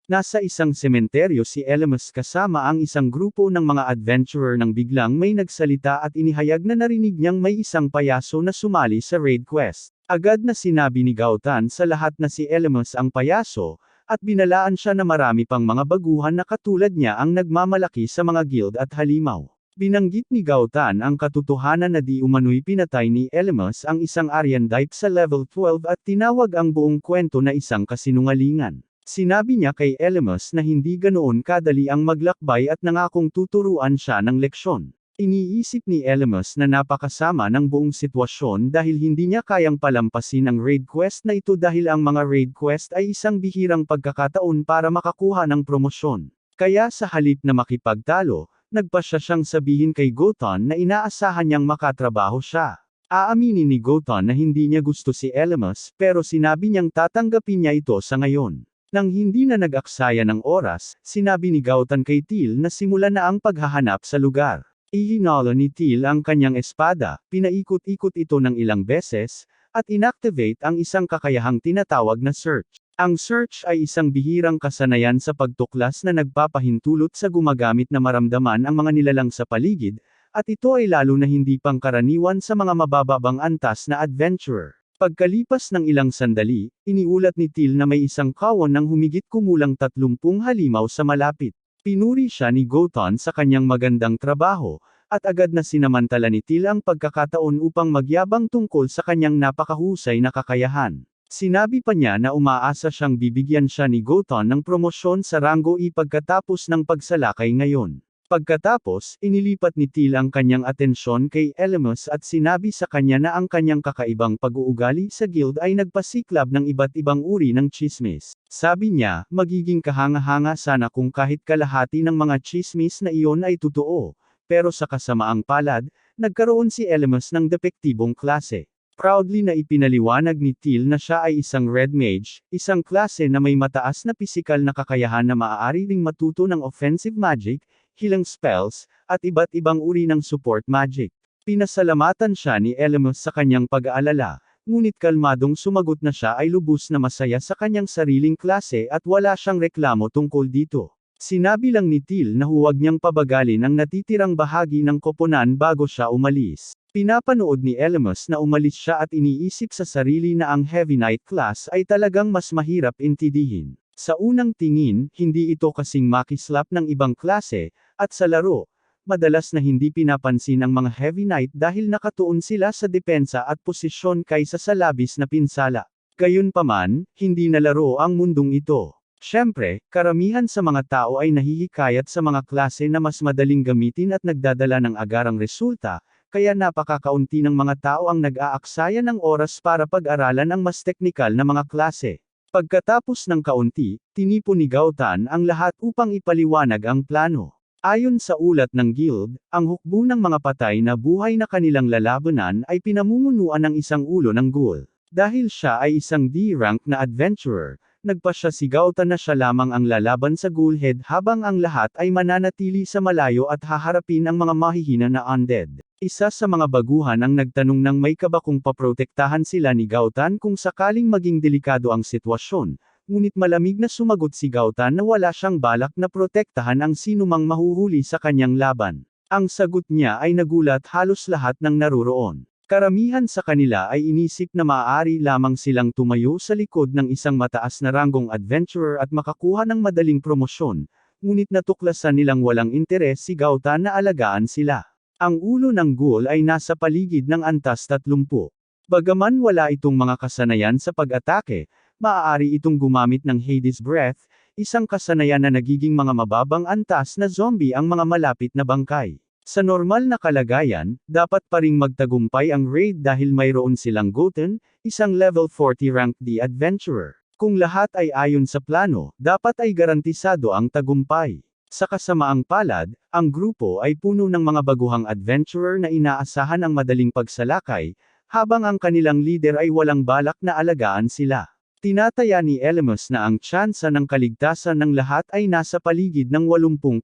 Nasa isang sementeryo si Elemus kasama ang isang grupo ng mga adventurer nang biglang may nagsalita at inihayag na narinig niyang may isang payaso na sumali sa raid quest. Agad na sinabi ni Gautan sa lahat na si Elemus ang payaso, at binalaan siya na marami pang mga baguhan na katulad niya ang nagmamalaki sa mga guild at halimaw. Binanggit ni Gautan ang katotohanan na di umano'y pinatay ni Elemus ang isang Aryandype sa level 12 at tinawag ang buong kwento na isang kasinungalingan. Sinabi niya kay Elemus na hindi ganoon kadali ang maglakbay at nangakong tuturuan siya ng leksyon. Iniisip ni Elemus na napakasama ng buong sitwasyon dahil hindi niya kayang palampasin ang raid quest na ito dahil ang mga raid quest ay isang bihirang pagkakataon para makakuha ng promosyon. Kaya sa halip na makipagtalo, nagpasya siyang sabihin kay Goton na inaasahan niyang makatrabaho siya. Aaminin ni Goton na hindi niya gusto si Elemus pero sinabi niyang tatanggapin niya ito sa ngayon. Nang hindi na nag-aksaya ng oras, sinabi ni Gautan kay Teal na simulan na ang paghahanap sa lugar. Ihinalo ni Teal ang kanyang espada, pinaikot-ikot ito ng ilang beses, at inactivate ang isang kakayahang tinatawag na search. Ang search ay isang bihirang kasanayan sa pagtuklas na nagpapahintulot sa gumagamit na maramdaman ang mga nilalang sa paligid, at ito ay lalo na hindi pangkaraniwan sa mga mabababang antas na adventurer. Pagkalipas ng ilang sandali, iniulat ni Teal na may isang kawon ng humigit kumulang 30 halimaw sa malapit. Pinuri siya ni Goton sa kanyang magandang trabaho, at agad na sinamantala ni Teal ang pagkakataon upang magyabang tungkol sa kanyang napakahusay na kakayahan. Sinabi pa niya na umaasa siyang bibigyan siya ni Goton ng promosyon sa ranggo pagkatapos ng pagsalakay ngayon. Pagkatapos, inilipat ni Teal ang kanyang atensyon kay Elemus at sinabi sa kanya na ang kanyang kakaibang pag-uugali sa guild ay nagpasiklab ng iba't ibang uri ng tsismis. Sabi niya, magiging kahanga-hanga sana kung kahit kalahati ng mga tsismis na iyon ay totoo, pero sa kasamaang palad, nagkaroon si Elemus ng depektibong klase. Proudly na ipinaliwanag ni Teal na siya ay isang Red Mage, isang klase na may mataas na pisikal na kakayahan na maaari ring matuto ng offensive magic, healing spells, at iba't ibang uri ng support magic. Pinasalamatan siya ni Elemus sa kanyang pag-aalala, ngunit kalmadong sumagot na siya ay lubos na masaya sa kanyang sariling klase at wala siyang reklamo tungkol dito. Sinabi lang ni Teal na huwag niyang pabagalin ang natitirang bahagi ng koponan bago siya umalis. Pinapanood ni Elemus na umalis siya at iniisip sa sarili na ang Heavy Knight class ay talagang mas mahirap intindihin. Sa unang tingin, hindi ito kasing makislap ng ibang klase, at sa laro, madalas na hindi pinapansin ang mga Heavy Knight dahil nakatuon sila sa depensa at posisyon kaysa sa labis na pinsala. Gayunpaman, hindi nalaro ang mundong ito. Siyempre, karamihan sa mga tao ay nahihikayat sa mga klase na mas madaling gamitin at nagdadala ng agarang resulta, kaya napakakaunti ng mga tao ang nag-aaksaya ng oras para pag-aralan ang mas teknikal na mga klase. Pagkatapos ng kaunti, tinipon ni Gautan ang lahat upang ipaliwanag ang plano. Ayon sa ulat ng guild, ang hukbo ng mga patay na buhay na kanilang lalabanan ay pinamumunuan ng isang ulo ng ghoul. Dahil siya ay isang D-rank na adventurer, nagpasya si Gautan na siya lamang ang lalaban sa ghoulhead habang ang lahat ay mananatili sa malayo at haharapin ang mga mahihina na undead. Isa sa mga baguhan ang nagtanong ng may kabakong paprotektahan sila ni Gautan kung sakaling maging delikado ang sitwasyon, ngunit malamig na sumagot si Gautan na wala siyang balak na protektahan ang sinumang mahuhuli sa kanyang laban. Ang sagot niya ay nagulat halos lahat ng naroroon. Karamihan sa kanila ay inisip na maaari lamang silang tumayo sa likod ng isang mataas na ranggong adventurer at makakuha ng madaling promosyon, ngunit natuklasan nilang walang interes si Gautan na alagaan sila. Ang ulo ng ghoul ay nasa paligid ng antas 30. Bagaman wala itong mga kasanayan sa pag-atake, maaari itong gumamit ng Hades Breath, isang kasanayan na nagiging mga mababang antas na zombie ang mga malapit na bangkay. Sa normal na kalagayan, dapat pa ring magtagumpay ang raid dahil mayroon silang Goten, isang level 40 ranked D adventurer. Kung lahat ay ayon sa plano, dapat ay garantisado ang tagumpay. Sa kasamaang palad, ang grupo ay puno ng mga baguhang adventurer na inaasahan ang madaling pagsalakay, habang ang kanilang leader ay walang balak na alagaan sila. Tinataya ni Elemus na ang tsansa ng kaligtasan ng lahat ay nasa paligid ng 80%.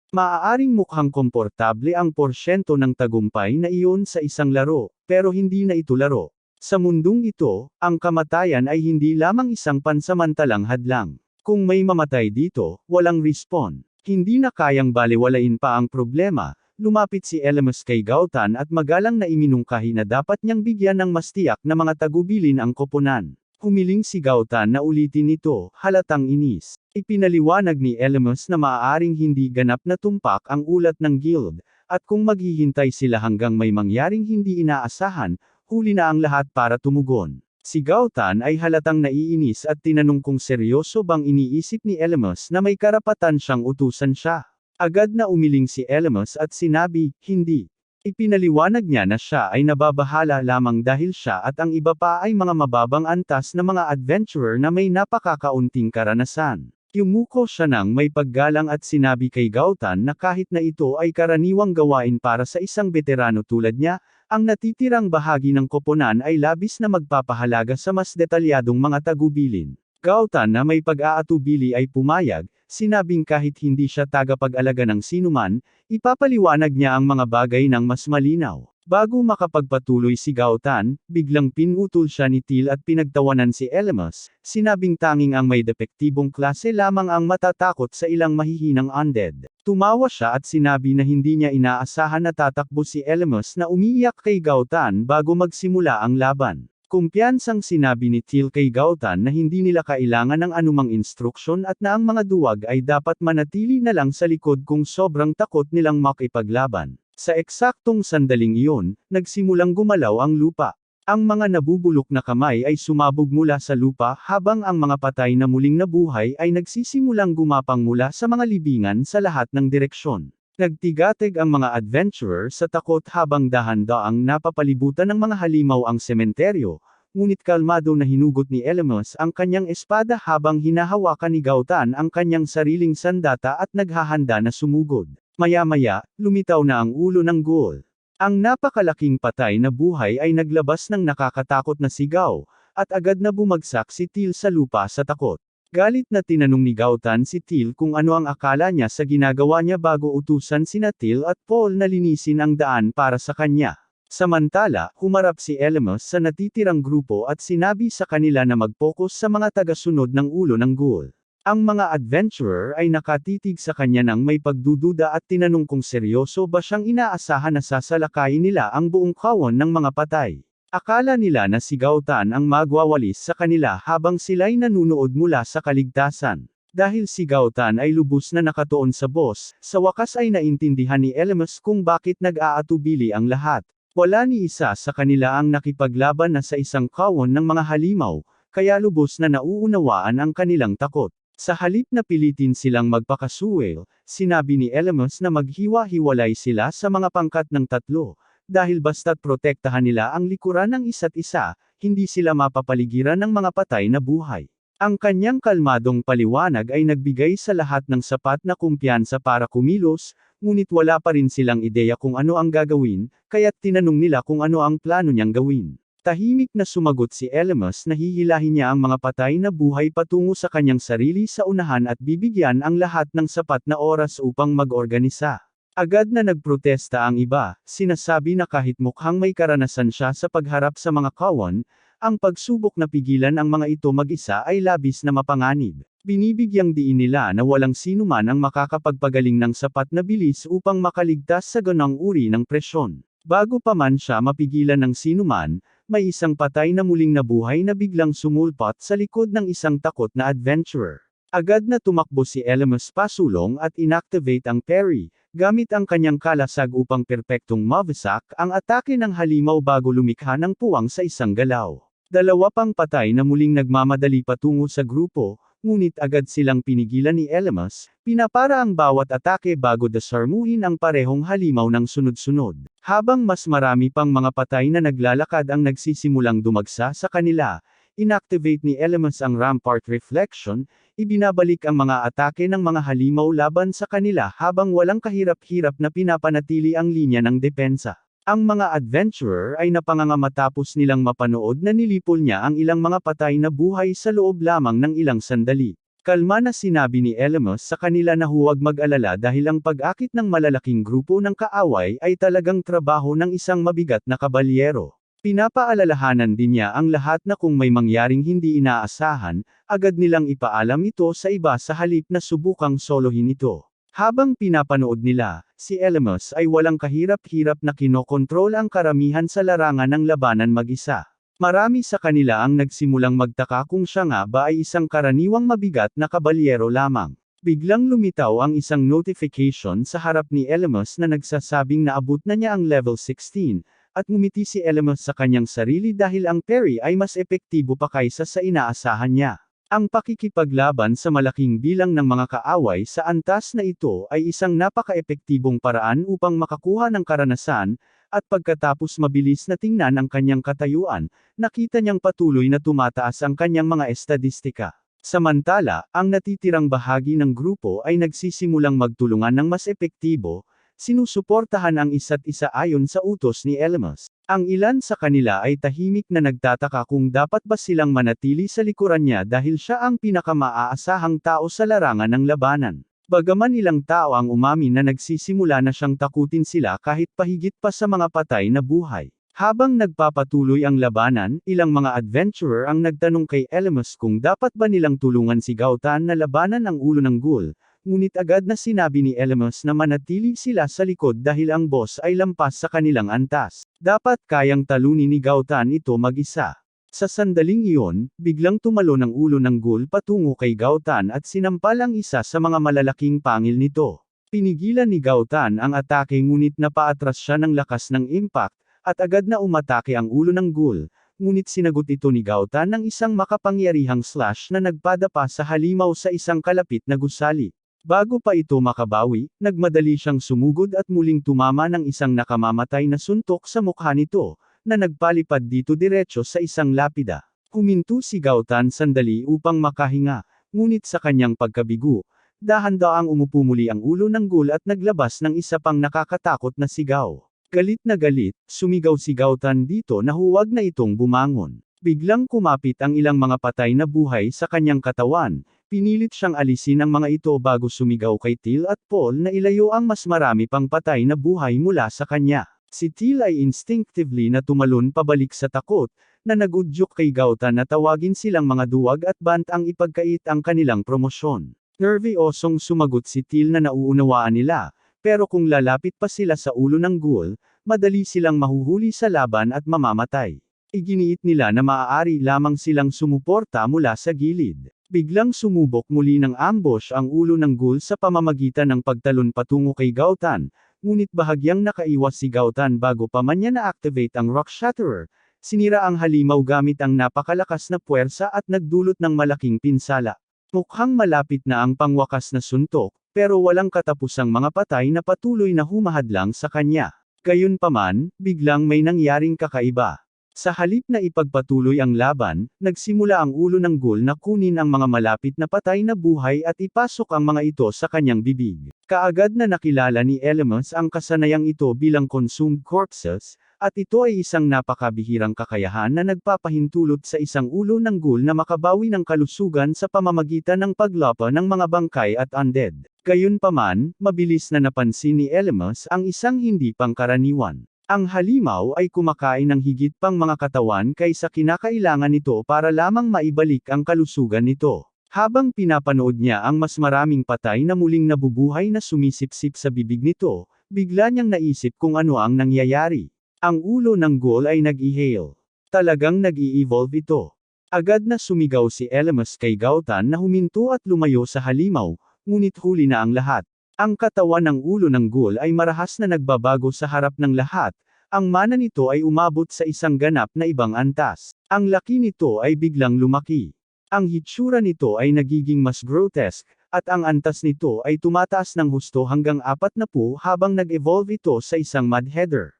Maaaring mukhang komportable ang porsyento ng tagumpay na iyon sa isang laro, pero hindi na ito laro. Sa mundong ito, ang kamatayan ay hindi lamang isang pansamantalang hadlang. Kung may mamatay dito, walang respawn. Hindi na kayang balewalain pa ang problema, lumapit si Elemus kay Gautan at magalang na iminungkahi na dapat niyang bigyan ng mas tiyak na mga tagubilin ang koponan. Humiling si Gautan na ulitin ito, halatang inis. Ipinaliwanag ni Elemus na maaaring hindi ganap na tumpak ang ulat ng guild, at kung maghihintay sila hanggang may mangyaring hindi inaasahan, huli na ang lahat para tumugon. Si Gautan ay halatang naiinis at tinanong kung seryoso bang iniisip ni Elemus na may karapatan siyang utusan siya. Agad na umiling si Elemus at sinabi, hindi. Ipinaliwanag niya na siya ay nababahala lamang dahil siya at ang iba pa ay mga mababang antas na mga adventurer na may napakakaunting karanasan. Yumuko siya ng may paggalang at sinabi kay Gautan na kahit na ito ay karaniwang gawain para sa isang veterano tulad niya, ang natitirang bahagi ng koponan ay labis na magpapahalaga sa mas detalyadong mga tagubilin. Gautan na may pag-aatubili ay pumayag, sinabing kahit hindi siya tagapag-alaga ng sinuman, ipapaliwanag niya ang mga bagay ng mas malinaw. Bago makapagpatuloy si Gautan, biglang pinutol siya ni Teal at pinagtawanan si Elemus, sinabing tanging ang may depektibong klase lamang ang matatakot sa ilang mahihinang undead. Tumawa siya at sinabi na hindi niya inaasahan na tatakbo si Elemus na umiiyak kay Gautan bago magsimula ang laban. Kumpiyansang sinabi ni Teal kay Gautan na hindi nila kailangan ng anumang instruksyon at na ang mga duwag ay dapat manatili na lang sa likod kung sobrang takot nilang makipaglaban. Sa eksaktong sandaling iyon, nagsimulang gumalaw ang lupa. Ang mga nabubulok na kamay ay sumabog mula sa lupa habang ang mga patay na muling nabuhay ay nagsisimulang gumapang mula sa mga libingan sa lahat ng direksyon. Nagtigatig ang mga adventurer sa takot habang dahan-daang napapalibutan ng mga halimaw ang sementeryo, ngunit kalmado na hinugot ni Elemus ang kanyang espada habang hinahawakan ni Gautan ang kanyang sariling sandata at naghahanda na sumugod. Maya-maya, lumitaw na ang ulo ng ghoul. Ang napakalaking patay na buhay ay naglabas ng nakakatakot na sigaw, at agad na bumagsak si Teal sa lupa sa takot. Galit na tinanong ni Gautan si Teal kung ano ang akala niya sa ginagawa niya bago utusan sina Teal at Paul na linisin ang daan para sa kanya. Samantala, humarap si Elemus sa natitirang grupo at sinabi sa kanila na mag-focus sa mga tagasunod ng ulo ng ghoul. Ang mga adventurer ay nakatitig sa kanya ng may pagdududa at tinanong kung seryoso ba siyang inaasahan na sasalakayin nila ang buong kawon ng mga patay. Akala nila na si Gautan ang magwawalis sa kanila habang sila'y nanunood mula sa kaligtasan. Dahil si Gautan ay lubos na nakatuon sa boss, sa wakas ay naintindihan ni Elemus kung bakit nag-aatubili ang lahat. Wala ni isa sa kanila ang nakipaglaban na sa isang kawon ng mga halimaw, kaya lubos na nauunawaan ang kanilang takot. Sa halip na pilitin silang magpakasuwel, sinabi ni Elemus na maghiwa-hiwalay sila sa mga pangkat ng tatlo. Dahil basta't protektahan nila ang likuran ng isa't isa, hindi sila mapapaligiran ng mga patay na buhay. Ang kanyang kalmadong paliwanag ay nagbigay sa lahat ng sapat na kumpiyansa para kumilos, ngunit wala pa rin silang ideya kung ano ang gagawin, kaya't tinanong nila kung ano ang plano niyang gawin. Tahimik na sumagot si Elemus na hihilahin niya ang mga patay na buhay patungo sa kanyang sarili sa unahan at bibigyan ang lahat ng sapat na oras upang mag-organisa. Agad na nagprotesta ang iba, sinasabi na kahit mukhang may karanasan siya sa pagharap sa mga kawon, ang pagsubok na pigilan ang mga ito mag-isa ay labis na mapanganib. Binibigyang diin nila na walang sinuman ang makakapagpagaling ng sapat na bilis upang makaligtas sa ganang uri ng presyon. Bago pa man siya mapigilan ng sinuman, may isang patay na muling nabuhay na biglang sumulpot sa likod ng isang takot na adventurer. Agad na tumakbo si Elemus pasulong at inactivate ang parry, gamit ang kanyang kalasag upang perpektong mawasak ang atake ng halimaw bago lumikha ng puwang sa isang galaw. Dalawa pang patay na muling nagmamadali patungo sa grupo, ngunit agad silang pinigilan ni Elemus, pinapara ang bawat atake bago desarmuhin ang parehong halimaw ng sunod-sunod. Habang mas marami pang mga patay na naglalakad ang nagsisimulang dumagsa sa kanila, inactivate ni Elemus ang Rampart Reflection, ibinabalik ang mga atake ng mga halimaw laban sa kanila habang walang kahirap-hirap na pinapanatili ang linya ng depensa. Ang mga adventurer ay napanganga matapos nilang mapanood na nilipol niya ang ilang mga patay na buhay sa loob lamang ng ilang sandali. Kalma na sinabi ni Elemus sa kanila na huwag mag-alala dahil ang pag-akit ng malalaking grupo ng kaaway ay talagang trabaho ng isang mabigat na kabalyero. Pinapaalalahanan din niya ang lahat na kung may mangyaring hindi inaasahan, agad nilang ipaalam ito sa iba sa halip na subukang solohin ito. Habang pinapanood nila, si Elemus ay walang kahirap-hirap na kinokontrol ang karamihan sa larangan ng labanan mag-isa. Marami sa kanila ang nagsimulang magtaka kung siya nga ba ay isang karaniwang mabigat na kabalyero lamang. Biglang lumitaw ang isang notification sa harap ni Elemus na nagsasabing naabot na niya ang level 16, at ngumiti si Elemus sa kanyang sarili dahil ang parry ay mas epektibo pa kaysa sa inaasahan niya. Ang pakikipaglaban sa malaking bilang ng mga kaaway sa antas na ito ay isang napaka-epektibong paraan upang makakuha ng karanasan, at pagkatapos mabilis na tingnan ang kanyang katayuan, nakita niyang patuloy na tumataas ang kanyang mga estadistika. Samantala, ang natitirang bahagi ng grupo ay nagsisimulang magtulungan ng mas epektibo, sinusuportahan ang isa't isa ayon sa utos ni Elemus. Ang ilan sa kanila ay tahimik na nagtataka kung dapat ba silang manatili sa likuran niya dahil siya ang pinakamaaasahang tao sa larangan ng labanan. Bagaman ilang tao ang umamin na nagsisimula na siyang takutin sila kahit pahigit pa sa mga patay na buhay. Habang nagpapatuloy ang labanan, ilang mga adventurer ang nagtanong kay Elemus kung dapat ba nilang tulungan si Gautan na labanan ang ulo ng ghoul, ngunit agad na sinabi ni Elemus na manatili sila sa likod dahil ang boss ay lampas sa kanilang antas. Dapat kayang talunin ni Gautan ito mag-isa. Sa sandaling iyon, biglang tumalon ang ulo ng ghoul patungo kay Gautan at sinampal ang isa sa mga malalaking pangil nito. Pinigilan ni Gautan ang atake ngunit napaatras siya ng lakas ng impact, at agad na umatake ang ulo ng ghoul, ngunit sinagot ito ni Gautan ng isang makapangyarihang slash na nagpadapa sa halimaw sa isang kalapit na gusali. Bago pa ito makabawi, nagmadali siyang sumugod at muling tumama ng isang nakamamatay na suntok sa mukha nito, na nagpalipad dito diretso sa isang lapida. Huminto si Gautan sandali upang makahinga, ngunit sa kanyang pagkabigo, dahan-daang umupo muli ang ulo ng ghoul at naglabas ng isa pang nakakatakot na sigaw. Galit na galit, sumigaw si Gautan dito na huwag na itong bumangon. Biglang kumapit ang ilang mga patay na buhay sa kanyang katawan, pinilit siyang alisin ang mga ito bago sumigaw kay Till at Paul na ilayo ang mas marami pang patay na buhay mula sa kanya. Si Till ay instinctively na tumalon pabalik sa takot, na nagudyok kay Gautan na tawagin silang mga duwag at bant ang ipagkait ang kanilang promosyon. Nervyosong sumagot si Till na nauunawaan nila, pero kung lalapit pa sila sa ulo ng ghoul, madali silang mahuhuli sa laban at mamamatay. Iginiit nila na maaari lamang silang sumuporta mula sa gilid. Biglang sumubok muli ng ambush ang ulo ng ghoul sa pamamagitan ng pagtalon patungo kay Gautan, ngunit bahagyang nakaiwas si Gautan bago pa man niya na-activate ang Rock Shatterer. Sinira ang halimaw gamit ang napakalakas na puwersa at nagdulot ng malaking pinsala. Mukhang malapit na ang pangwakas na suntok, pero walang katapusang mga patay na patuloy na humahadlang sa kanya. Gayunpaman, biglang may nangyaring kakaiba. Sa halip na ipagpatuloy ang laban, nagsimula ang ulo ng ghoul na kunin ang mga malapit na patay na buhay at ipasok ang mga ito sa kanyang bibig. Kaagad na nakilala ni Elemus ang kasanayang ito bilang consumed corpses, at ito ay isang napakabihirang kakayahan na nagpapahintulot sa isang ulo ng ghoul na makabawi ng kalusugan sa pamamagitan ng paglapa ng mga bangkay at undead. Gayunpaman, mabilis na napansin ni Elemus ang isang hindi pangkaraniwan. Ang halimaw ay kumakain ng higit pang mga katawan kaysa kinakailangan nito para lamang maibalik ang kalusugan nito. Habang pinapanood niya ang mas maraming patay na muling nabubuhay na sumisipsip sa bibig nito, bigla niyang naisip kung ano ang nangyayari. Ang ulo ng ghoul ay nag-inhale. Talagang nag-i-evolve ito. Agad na sumigaw si Elemus kay Gautan na huminto at lumayo sa halimaw, ngunit huli na ang lahat. Ang katawan ng ulo ng ghoul ay marahas na nagbabago sa harap ng lahat, ang mana nito ay umabot sa isang ganap na ibang antas. Ang laki nito ay biglang lumaki. Ang hitsura nito ay nagiging mas grotesque, at ang antas nito ay tumataas ng husto hanggang 40 habang nag-evolve ito sa isang mud header.